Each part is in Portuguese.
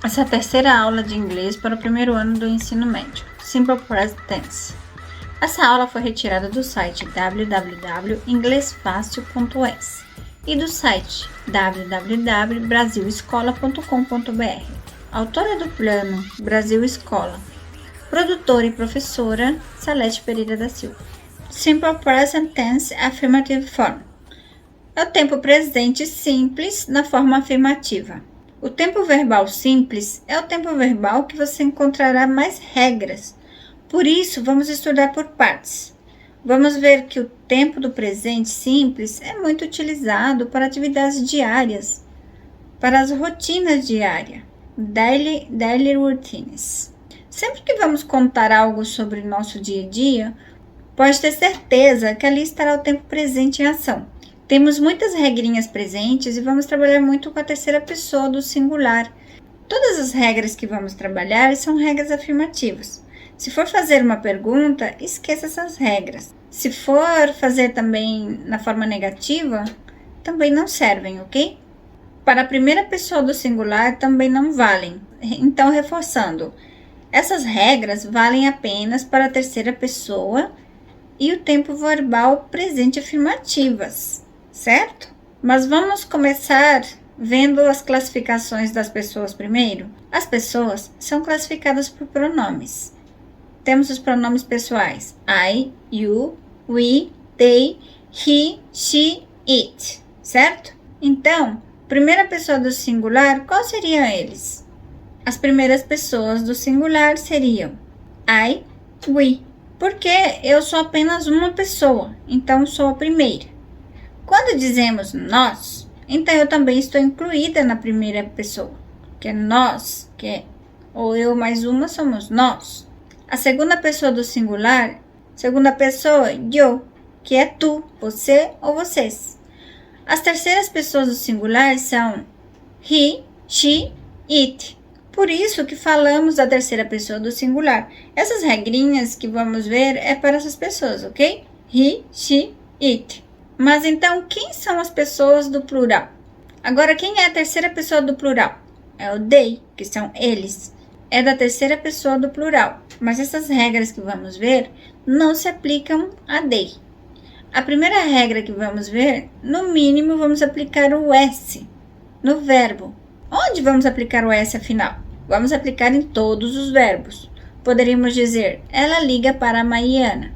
Essa é a terceira aula de inglês para o primeiro ano do ensino médio, Simple Present Tense. Essa aula foi retirada do site www.inglesfacil.es e do site www.brasilescola.com.br. Autora do plano Brasil Escola, produtora e professora Salete Pereira da Silva. Simple Present Tense Affirmative Form é o tempo presente simples na forma afirmativa. O tempo verbal simples é o tempo verbal que você encontrará mais regras. Por isso, vamos estudar por partes. Vamos ver que o tempo do presente simples é muito utilizado para atividades diárias, para as rotinas diárias, daily routines. Sempre que vamos contar algo sobre nosso dia a dia, pode ter certeza que ali estará o tempo presente em ação. Temos muitas regrinhas presentes e vamos trabalhar muito com a terceira pessoa do singular. Todas as regras que vamos trabalhar são regras afirmativas. Se for fazer uma pergunta, esqueça essas regras. Se for fazer também na forma negativa, também não servem, ok? Para a primeira pessoa do singular também não valem. Então, reforçando, essas regras valem apenas para a terceira pessoa e o tempo verbal presente afirmativas. Certo? Mas vamos começar vendo as classificações das pessoas primeiro. As pessoas são classificadas por pronomes. Temos os pronomes pessoais I, you, we, they, he, she, it, certo? Então, primeira pessoa do singular, qual seriam eles? As primeiras pessoas do singular seriam I, we, porque eu sou apenas uma pessoa, então sou a primeira. Quando dizemos nós, então eu também estou incluída na primeira pessoa, que é nós, que é ou eu mais uma somos nós. A segunda pessoa do singular, segunda pessoa, eu, que é tu, você ou vocês. As terceiras pessoas do singular são he, she, it. Por isso que falamos da terceira pessoa do singular. Essas regrinhas que vamos ver é para essas pessoas, ok? He, she, it. Mas então, quem são as pessoas do plural? Agora, quem é a terceira pessoa do plural? É o they, que são eles. É da terceira pessoa do plural. Mas essas regras que vamos ver não se aplicam a they. A primeira regra que vamos ver, no mínimo, vamos aplicar o S no verbo. Onde vamos aplicar o S afinal? Vamos aplicar em todos os verbos. Poderíamos dizer, ela liga para a Mariana.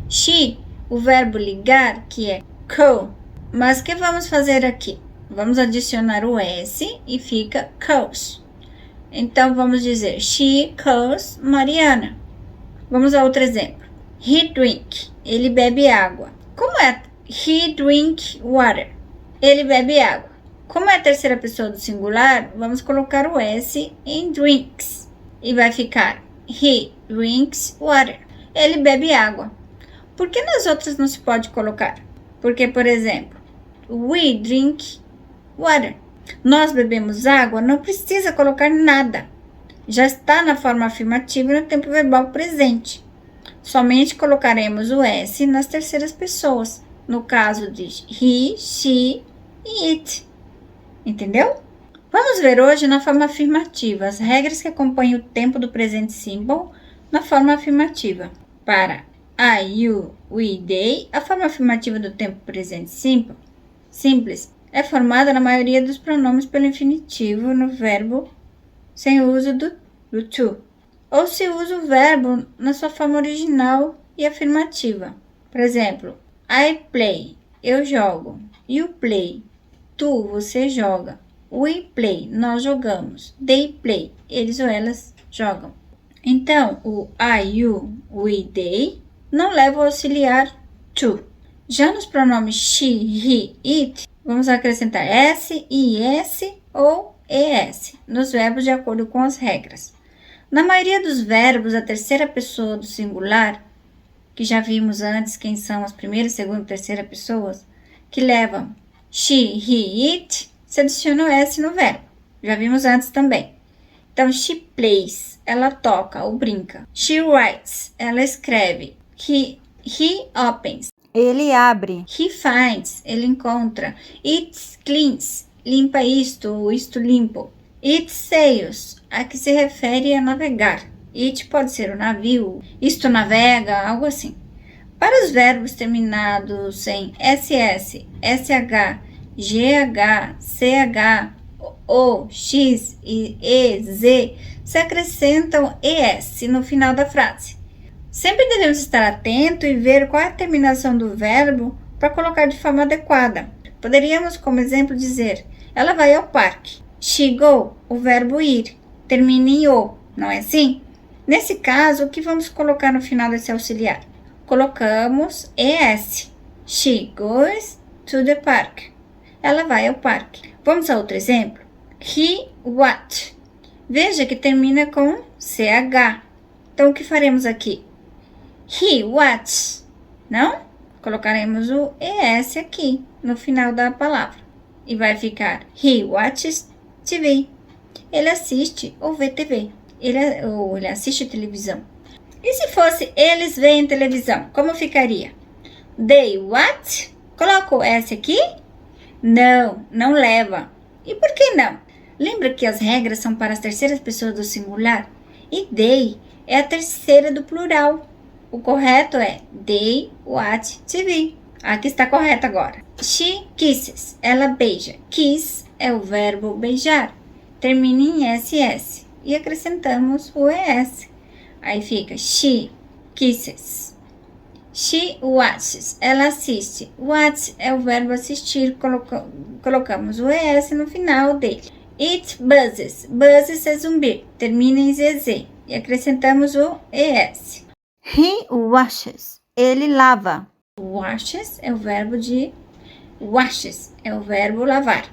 She, o verbo ligar, que é call. Mas o que vamos fazer aqui? Vamos adicionar o S e fica calls. Então, vamos dizer, she calls Mariana. Vamos a outro exemplo. He drink, ele bebe água. Como é he drink water? Ele bebe água. Como é a terceira pessoa do singular, vamos colocar o S em drinks. E vai ficar he drinks water. Ele bebe água. Por que nas outras não se pode colocar? Porque, por exemplo, we drink water. Nós bebemos água, não precisa colocar nada. Já está na forma afirmativa no tempo verbal presente. Somente colocaremos o S nas terceiras pessoas. No caso de he, she e it. Entendeu? Vamos ver hoje na forma afirmativa as regras que acompanham o tempo do presente simple na forma afirmativa. Para I, you, we, they, a forma afirmativa do tempo presente simples é formada na maioria dos pronomes pelo infinitivo no verbo sem o uso do to, ou se usa o verbo na sua forma original e afirmativa. Por exemplo, I play, eu jogo. You play, tu, você joga. We play, nós jogamos. They play, eles ou elas jogam. Então, o I, you, we, they não leva o auxiliar to. Já nos pronomes she, he, it, vamos acrescentar s, is ou es nos verbos de acordo com as regras. Na maioria dos verbos, a terceira pessoa do singular, que já vimos antes quem são as primeira, segunda e terceira pessoas, que levam she, he, it, se adiciona o s no verbo. Já vimos antes também. Então, she plays, ela toca ou brinca. She writes, ela escreve. He opens, ele abre. He finds, ele encontra. It cleans, limpa isto ou isto limpo. It sails, a que se refere a navegar. It pode ser o navio, isto navega, algo assim. Para os verbos terminados em ss, sh, gh, ch, o, x e z, se acrescentam es no final da frase. Sempre devemos estar atento e ver qual é a terminação do verbo para colocar de forma adequada. Poderíamos, como exemplo, dizer: ela vai ao parque. She go, o verbo ir, termina em o, não é assim? Nesse caso, o que vamos colocar no final desse auxiliar? Colocamos es. She goes to the park. Ela vai ao parque. Vamos a outro exemplo? He watched. Veja que termina com ch. Então, o que faremos aqui? He watched. Não? Colocaremos o es aqui no final da palavra. E vai ficar he watches TV. Ele assiste ou vê TV. Ele assiste televisão. E se fosse eles veem televisão, como ficaria? They watch? Coloca o S aqui? Não, não leva. E por que não? Lembra que as regras são para as terceiras pessoas do singular? E they é a terceira do plural. O correto é they watch TV. Aqui está correto agora. She kisses. Ela beija. Kiss é o verbo beijar. Termina em ss. E acrescentamos o es. Aí fica she kisses. She watches. Ela assiste. Watch é o verbo assistir. Colocamos o es no final dele. It buzzes. Buzzes é zumbir. Termina em zz. E acrescentamos o es. He washes. Ele lava. Washes é o verbo de washes. É o verbo lavar.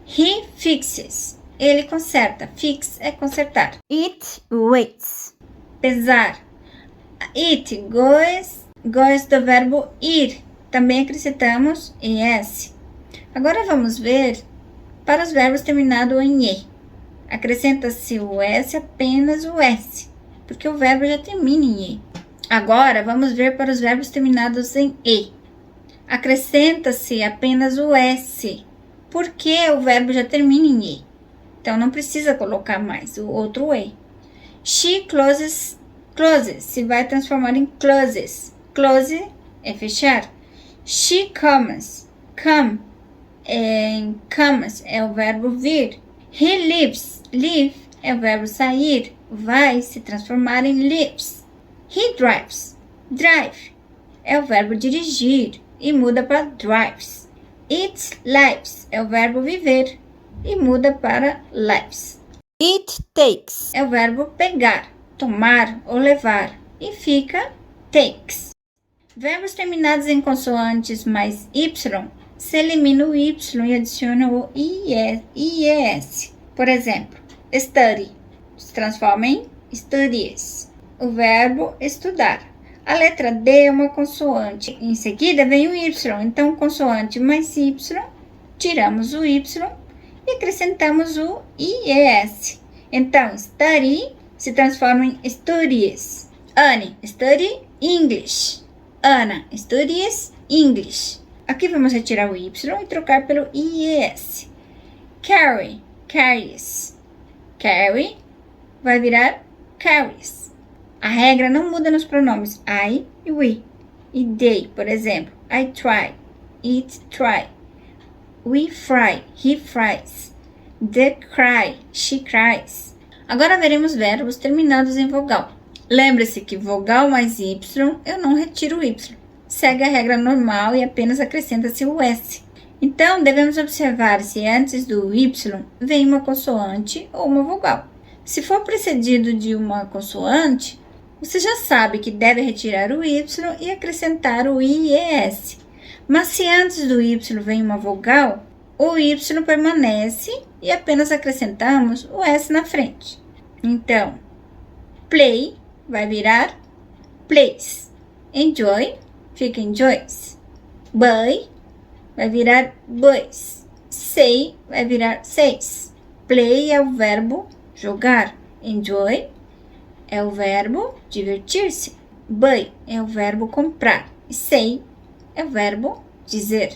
He fixes. Ele conserta. Fix é consertar. It weighs. Pesar. It goes do verbo ir. Também acrescentamos es. Agora vamos ver para os verbos terminados em e. Acrescenta-se o s apenas o s, porque o verbo já termina em e. Agora vamos ver para os verbos terminados em e. Acrescenta-se apenas o s, porque o verbo já termina em e. Então não precisa colocar mais o outro e. She closes. Closes se vai transformar em closes. Close é fechar. She comes. Comes é o verbo vir. He lives. Live é o verbo sair. Vai se transformar em lives. He drives. Drive é o verbo dirigir e muda para drives. It lives é o verbo viver e muda para lives. It takes é o verbo pegar, tomar ou levar e fica takes. Verbos terminados em consoantes mais y, se elimina o y e adiciona o ies. Por exemplo, study se transforma em studies. O verbo estudar. A letra D é uma consoante. Em seguida vem o y. Então, consoante mais y, tiramos o y e acrescentamos o ies. Então, study se transforma em studies. Anne, study English. Ana, studies English. Aqui vamos retirar o y e trocar pelo ies. Carry, carries. Carry vai virar carries. A regra não muda nos pronomes I e we. E they, por exemplo. I try, it try. We fry, he fries. They cry, she cries. Agora veremos verbos terminados em vogal. Lembre-se que vogal mais y, eu não retiro o y. Segue a regra normal e apenas acrescenta-se o s. Então, devemos observar se antes do y vem uma consoante ou uma vogal. Se for precedido de uma consoante, você já sabe que deve retirar o y e acrescentar o ies. Mas se antes do y vem uma vogal, o y permanece e apenas acrescentamos o s na frente. Então, play vai virar plays. Enjoy fica enjoys. Buy vai virar buys. Say vai virar says. Play é o verbo jogar. Enjoy é o verbo divertir-se. Buy é o verbo comprar. E say é o verbo dizer.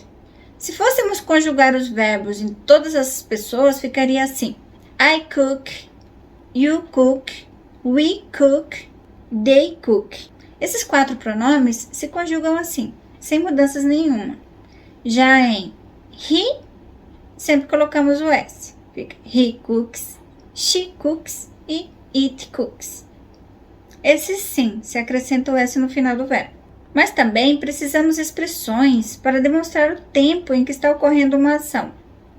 Se fôssemos conjugar os verbos em todas as pessoas, ficaria assim. I cook, you cook, we cook, they cook. Esses 4 pronomes se conjugam assim, sem mudanças nenhuma. Já em he, sempre colocamos o S. Fica he cooks, she cooks e it cooks. Esse sim, se acrescenta o S no final do verbo. Mas também precisamos expressões para demonstrar o tempo em que está ocorrendo uma ação.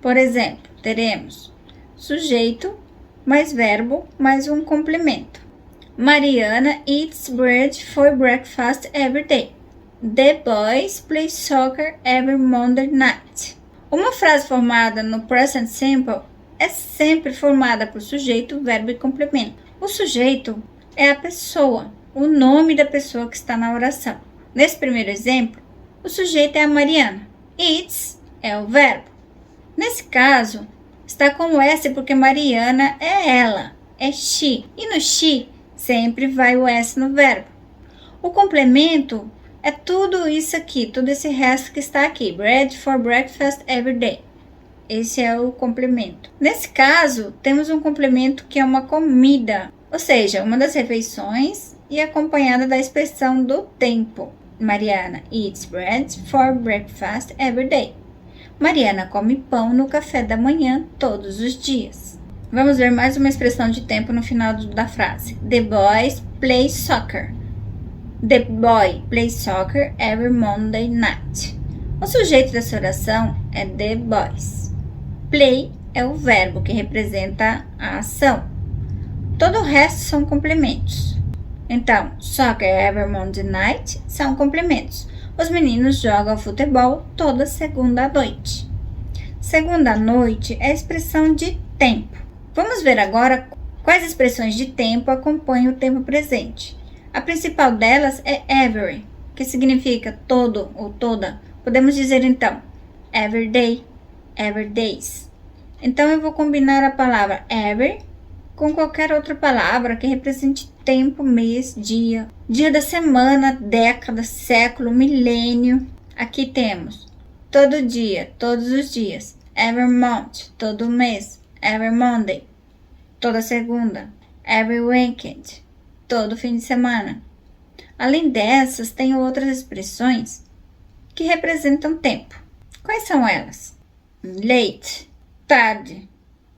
Por exemplo, teremos sujeito mais verbo mais um complemento. Mariana eats bread for breakfast every day. The boys play soccer every Monday night. Uma frase formada no present simple é sempre formada por sujeito, verbo e complemento. O sujeito é a pessoa, o nome da pessoa que está na oração. Nesse primeiro exemplo, o sujeito é a Mariana. Eats é o verbo. Nesse caso, está com o S porque Mariana é ela, é she. E no she, sempre vai o S no verbo. O complemento é tudo isso aqui, todo esse resto que está aqui. Bread for breakfast every day. Esse é o complemento. Nesse caso, temos um complemento que é uma comida, ou seja, uma das refeições e acompanhada da expressão do tempo. Mariana eats bread for breakfast every day. Mariana come pão no café da manhã todos os dias. Vamos ver mais uma expressão de tempo no final da frase. The boys play soccer. The boy plays soccer every Monday night. O sujeito dessa oração é the boys. Play é o verbo que representa a ação. Todo o resto são complementos. Então, soccer every Monday night são complementos. Os meninos jogam futebol toda segunda noite. Segunda noite é a expressão de tempo. Vamos ver agora quais expressões de tempo acompanham o tempo presente. A principal delas é every, que significa todo ou toda. Podemos dizer então, every day, every days. Então eu vou combinar a palavra every com qualquer outra palavra que represente tempo, mês, dia. Dia da semana, década, século, milênio. Aqui temos todo dia, todos os dias. Every month, todo mês. Every Monday, toda segunda. Every weekend, todo fim de semana. Além dessas, tem outras expressões que representam tempo. Quais são elas? Late, tarde.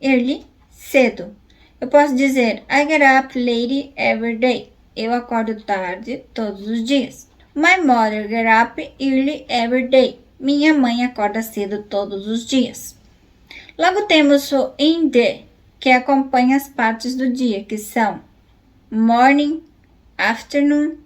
Early, cedo. Eu posso dizer, I get up late every day. Eu acordo tarde todos os dias. My mother get up early every day. Minha mãe acorda cedo todos os dias. Logo temos o in the, que acompanha as partes do dia, que são morning, afternoon,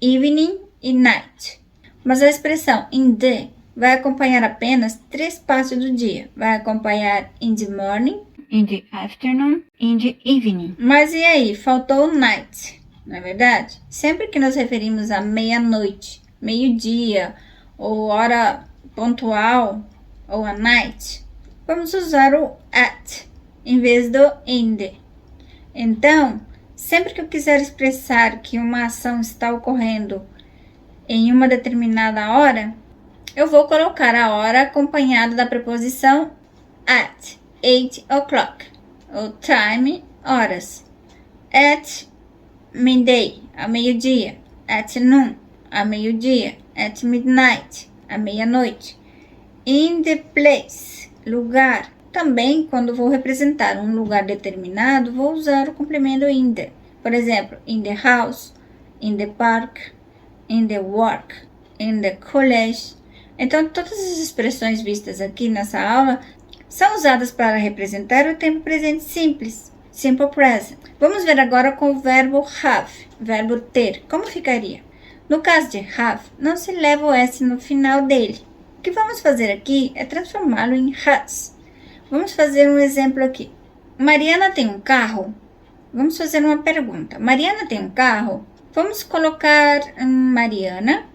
evening e night. Mas a expressão in the vai acompanhar apenas 3 partes do dia. Vai acompanhar in the morning, in the afternoon, in the evening. Mas e aí? Faltou o night, não é verdade? Sempre que nos referimos a meia-noite, meio-dia, ou hora pontual, ou a night, vamos usar o at, em vez do in the. Então, sempre que eu quiser expressar que uma ação está ocorrendo em uma determinada hora, eu vou colocar a hora acompanhada da preposição at. 8 o'clock, o time, horas. At midday, a meio-dia. At noon, a meio-dia. At midnight, a meia-noite. In the place, lugar. Também, quando vou representar um lugar determinado, vou usar o complemento in the. Por exemplo, in the house, in the park, in the work, in the college. Então, todas as expressões vistas aqui nessa aula são usadas para representar o tempo presente simples, simple present. Vamos ver agora com o verbo have, verbo ter, como ficaria? No caso de have, não se leva o S no final dele. O que vamos fazer aqui é transformá-lo em has. Vamos fazer um exemplo aqui. Mariana tem um carro? Vamos fazer uma pergunta. Mariana tem um carro? Vamos colocar Mariana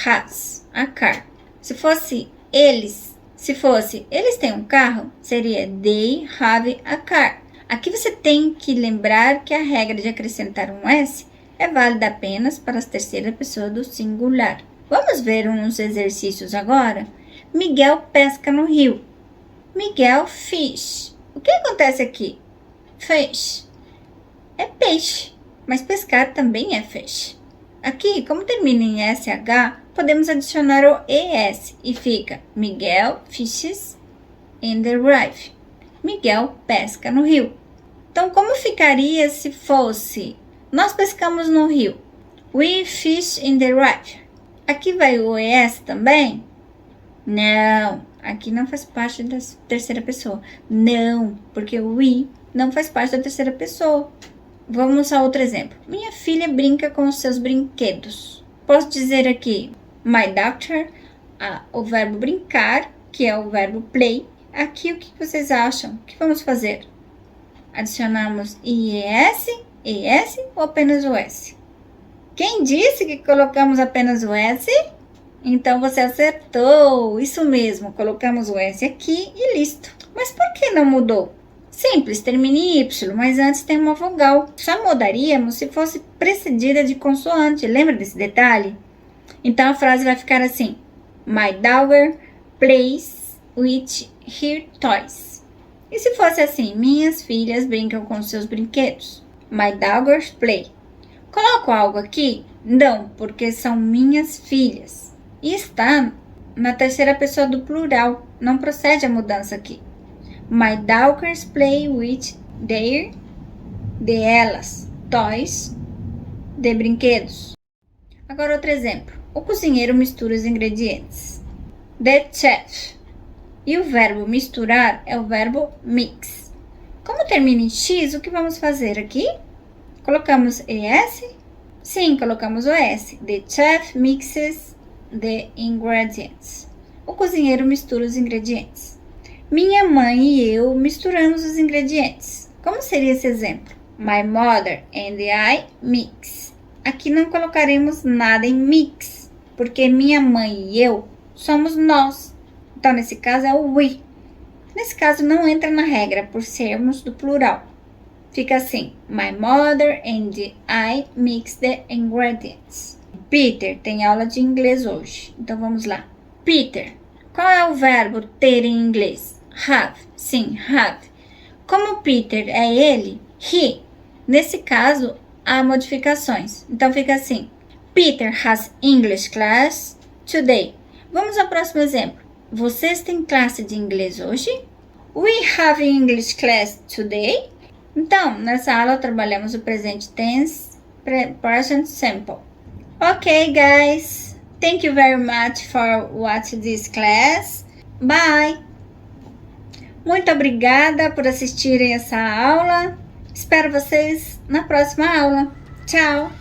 has a car. Se fosse eles têm um carro, seria they have a car. Aqui você tem que lembrar que a regra de acrescentar um S é válida apenas para as terceira pessoa do singular. Vamos ver uns exercícios agora? Miguel pesca no rio. Miguel fish. O que acontece aqui? Fish é peixe, mas pescar também é fish. Aqui, como termina em SH, podemos adicionar o ES e fica Miguel fishes in the river. Miguel pesca no rio. Então, como ficaria se fosse nós pescamos no rio? We fish in the river. Aqui vai o ES também? Não, aqui não faz parte da terceira pessoa. Não, porque o we não faz parte da terceira pessoa. Vamos a outro exemplo. Minha filha brinca com os seus brinquedos. Posso dizer aqui, my daughter, o verbo brincar, que é o verbo play. Aqui, o que vocês acham? O que vamos fazer? Adicionamos IES, ES ou apenas o S? Quem disse que colocamos apenas o S? Então, você acertou. Isso mesmo, colocamos o S aqui e listo. Mas por que não mudou? Simples, termina em Y, mas antes tem uma vogal. Só mudaríamos se fosse precedida de consoante. Lembra desse detalhe? Então, a frase vai ficar assim. My daughter plays with her toys. E se fosse assim? Minhas filhas brincam com seus brinquedos. My daughters play. Coloco algo aqui? Não, porque são minhas filhas. E está na terceira pessoa do plural. Não procede a mudança aqui. My daughters play with their, de elas, toys, de brinquedos. Agora outro exemplo. O cozinheiro mistura os ingredientes. The chef. E o verbo misturar é o verbo mix. Como termina em X, o que vamos fazer aqui? Colocamos ES? Sim, colocamos o S. The chef mixes the ingredients. O cozinheiro mistura os ingredientes. Minha mãe e eu misturamos os ingredientes. Como seria esse exemplo? My mother and I mix. Aqui não colocaremos nada em mix, porque minha mãe e eu somos nós. Então, nesse caso é o we. Nesse caso, não entra na regra, por sermos do plural. Fica assim, my mother and I mix the ingredients. Peter tem aula de inglês hoje. Então, vamos lá. Peter, qual é o verbo ter em inglês? Have. Sim, have. Como Peter é ele, he. Nesse caso, há modificações. Então, fica assim. Peter has English class today. Vamos ao próximo exemplo. Vocês têm classe de inglês hoje? We have English class today. Então, nessa aula trabalhamos o present tense, present simple. Okay, guys. Thank you very much for watching this class. Bye. Muito obrigada por assistirem essa aula. Espero vocês na próxima aula. Tchau.